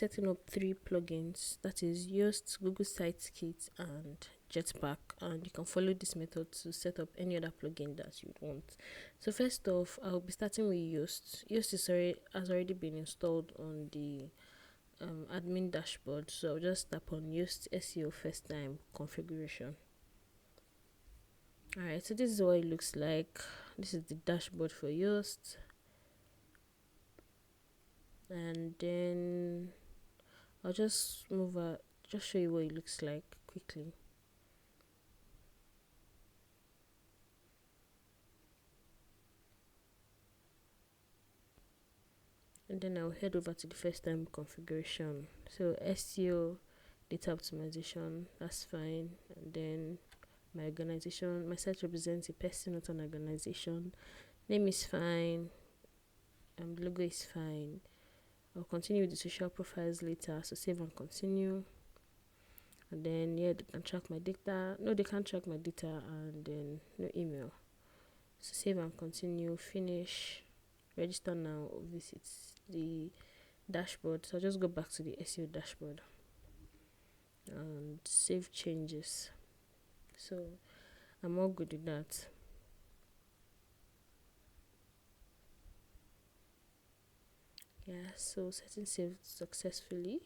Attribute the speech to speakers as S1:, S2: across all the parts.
S1: setting up 3 plugins, that is Yoast, Google Sitekit, and Jetpack, and you can follow this method to set up any other plugin that you want. So first off, I'll be starting with Yoast. Has already been installed on the admin dashboard, so I'll just tap on Yoast SEO first time configuration. Alright, so this is what it looks like. This is the dashboard for Yoast, and then I'll just just show you what it looks like quickly. And then I'll head over to the first time configuration. So SEO, data optimization, that's fine. And then my organization, my site represents a person, not an organization. Name is fine. Logo is fine. I'll continue with the social profiles later, so save and continue. And then they can track my data. No, they can't track my data, and then no email. So save and continue, finish, register now, visit the dashboard. So I'll just go back to the SEO dashboard and save changes. So I'm all good with that. Yeah, so setting saved successfully.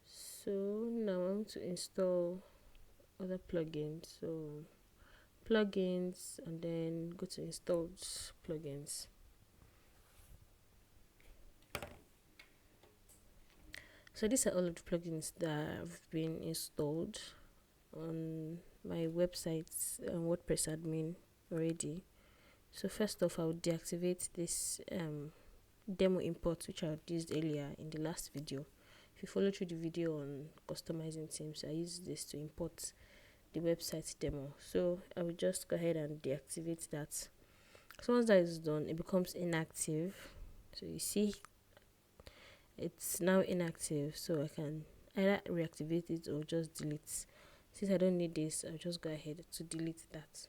S1: So now I want to install other plugins. So plugins, and then go to installed plugins. So these are all of the plugins that have been installed on my website's WordPress admin already. So first off, I'll deactivate this demo import which I used earlier in the last video. If you follow through the video on customizing themes, I use this to import the website demo. So I will just go ahead and deactivate that. So once that is done, it becomes inactive. So you see it's now inactive, so I can either reactivate it or just delete. Since I don't need this, I'll just go ahead to delete that.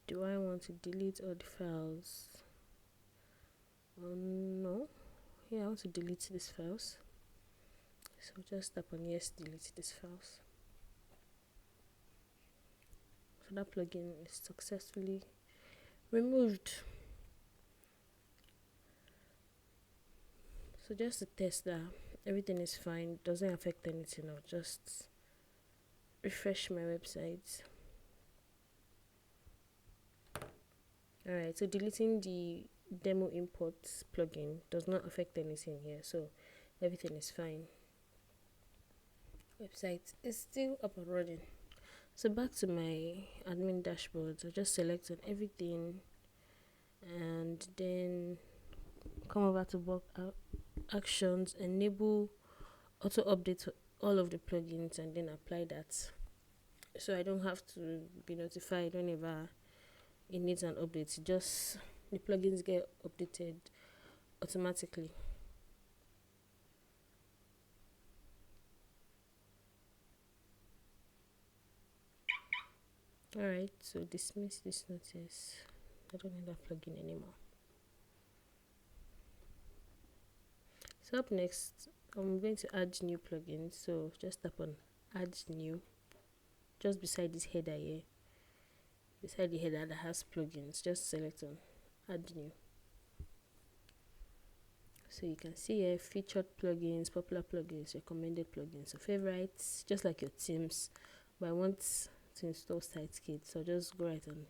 S1: Do I want to delete all the files? No. Yeah, I want to delete these files. So just tap on yes, delete these files. So that plugin is successfully removed. So just to test that everything is fine, doesn't affect anything, I'll just refresh my website. Alright, so deleting the demo import plugin does not affect anything here, so everything is fine. Website is still up and running. So back to my admin dashboard, I just select on everything and then come over to work actions, enable auto update all of the plugins, and then apply that. So I don't have to be notified whenever it needs an update. Just the plugins get updated automatically. Alright, so dismiss this notice. I don't need that plugin anymore. So up next, I'm going to add new plugins. So just tap on add new, just beside this header here. Beside the header that has plugins, just select on add new. So you can see here featured plugins, popular plugins, recommended plugins, so favorites, just like your themes. But I want to install Sitekit, so just go right on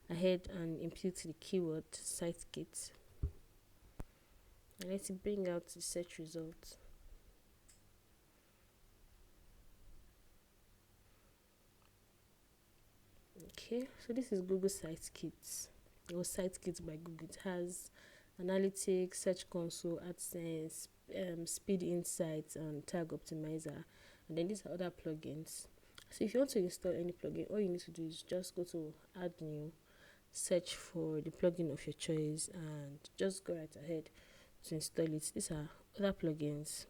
S1: ahead and impute the keyword Sitekit. And let's bring out the search results. Okay, so this is Google Sitekit, or Sitekit by Google. It has analytics, search console, AdSense, speed insights, and tag optimizer, and then these are other plugins. So if you want to install any plugin, all you need to do is just go to add new, search for the plugin of your choice, and just go right ahead to install it. These are other plugins.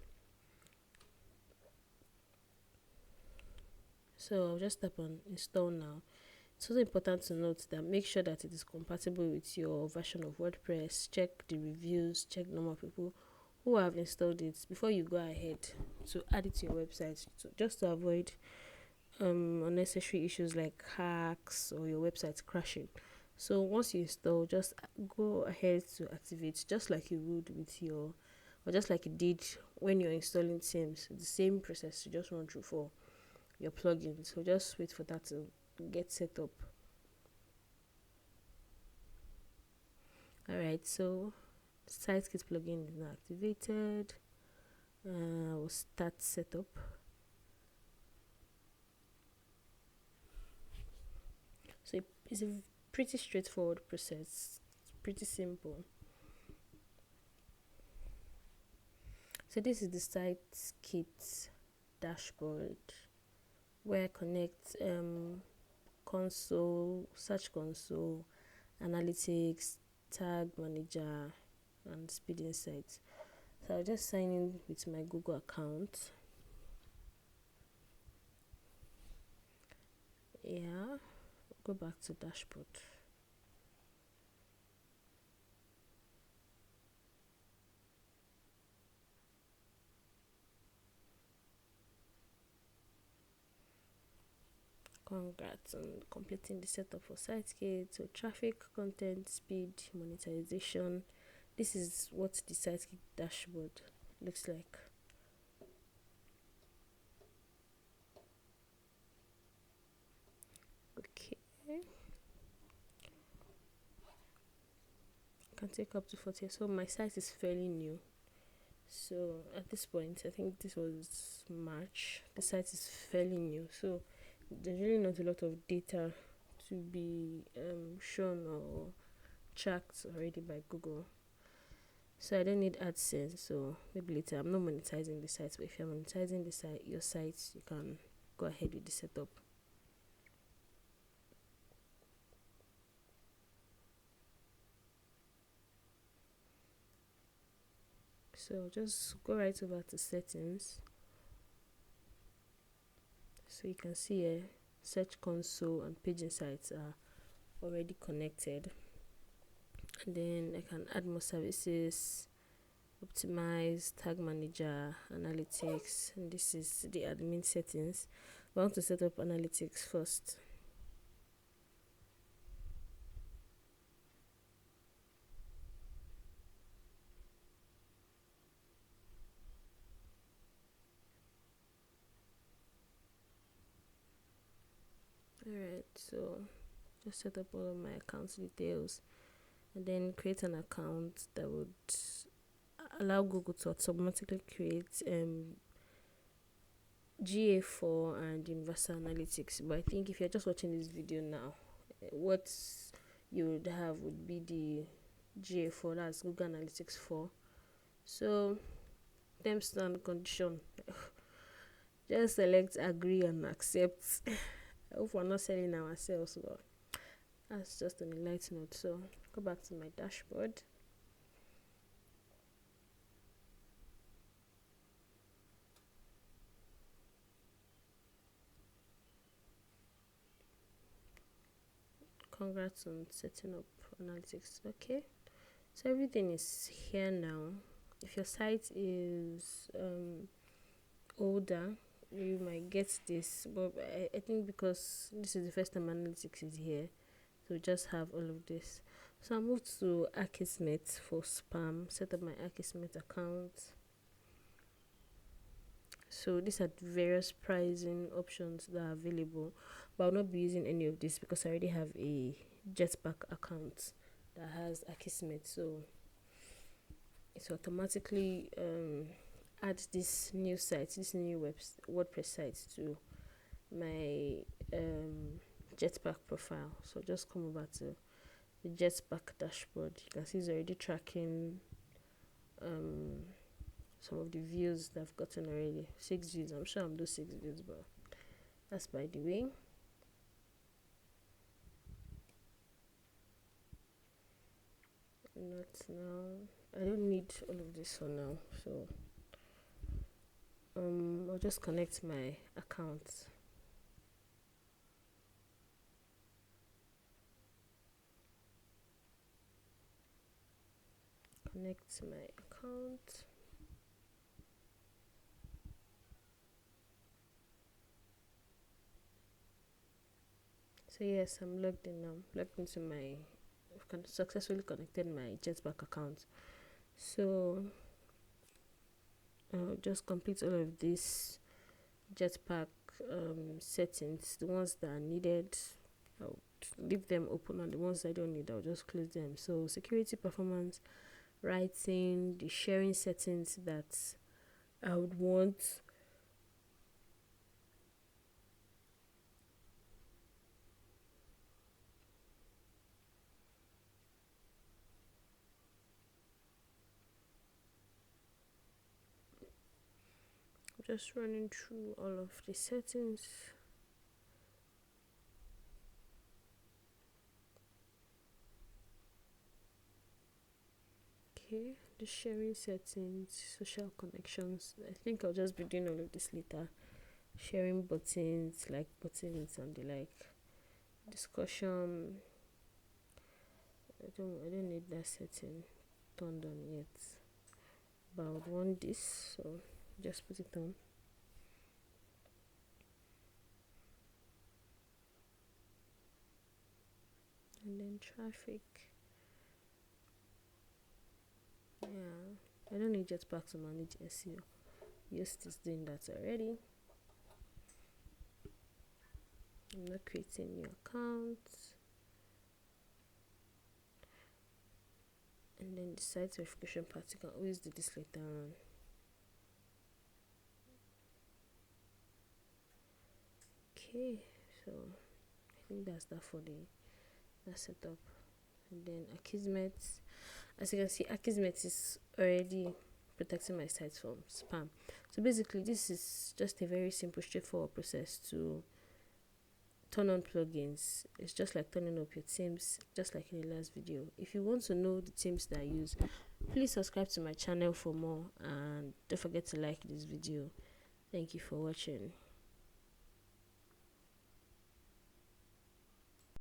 S1: So I'll just tap on install now. It's also important to note that make sure that it is compatible with your version of WordPress. Check the reviews, check the number of people who have installed it before you go ahead to add it to your website, just to avoid unnecessary issues like hacks or your website crashing. So once you install, just go ahead to activate, just like you would with your, or just like you did when you're installing themes. The same process to just run through for your plugin. So just wait for that to get set up. Alright, so SiteKit plugin is now activated. We'll start setup. So it's a pretty straightforward process. It's pretty simple. So this is the SiteKit dashboard where I connect console, search console, analytics, tag manager, and speed insights. So I'll just sign in with my Google account. Yeah, go back to dashboard. Congrats on completing the setup for SiteKit. So traffic, content, speed, monetization. This is what the SiteKit dashboard looks like. Okay. Can take up to 40. So my site is fairly new. So at this point, I think this was March. The site is fairly new. So there's really not a lot of data to be shown or tracked already by Google. So I don't need AdSense. So maybe later, I'm not monetizing the site, but if you're monetizing the site, your site, you can go ahead with the setup. So just go right over to settings. So you can see here, search console and page insights are already connected. And then I can add more services, optimize, tag manager, analytics, and this is the admin settings. I want to set up analytics first. Alright, so just set up all of my account details and then create an account that would allow Google to automatically create GA4 and Universal Analytics. But I think if you're just watching this video now, what you would have would be the GA4, that's Google Analytics 4. So terms and condition, just select agree and accept. I hope we're not selling ourselves, but that's just on a light note. So go back to my dashboard. Congrats on setting up analytics. Okay, so everything is here now. If your site is older, you might get this, but I think because this is the first time analytics is here, so just have all of this. So I moved to Akismet for spam, set up my Akismet account. So these are various pricing options that are available, but I'll not be using any of this because I already have a Jetpack account that has Akismet. So it automatically add this new site, this new WordPress site to my Jetpack profile. So just come over to the Jetpack dashboard. You can see it's already tracking some of the views that I've gotten already. 6 views. I'm sure I'm doing 6 views, but that's by the way. Not now. I don't need all of this for now, so I'll just connect my account. connect my account. So yes, I'm logged in now. Logged into my, I've successfully connected my Jetpack account. So I'll just complete all of these Jetpack settings, the ones that are needed. I'll leave them open, and the ones I don't need, I'll just close them. So security, performance, writing, the sharing settings that I would want. Just running through all of the settings. Okay, the sharing settings, social connections. I think I'll just be doing all of this later. Sharing buttons, like buttons and the like. Discussion. I don't need that setting turned on yet. But I would want this, so just put it on. And then traffic. Yeah, I don't need Jetpack to manage SEO. Yoast is doing that already. I'm not creating new accounts. And then the site verification part, you can always do this later on. Okay, so I think that's that for that setup. And then Akismet, as you can see, Akismet is already protecting my site from spam. So basically, this is just a very simple, straightforward process to turn on plugins. It's just like turning up your themes, just like in the last video. If you want to know the themes that I use, please subscribe to my channel for more, and don't forget to like this video. Thank you for watching.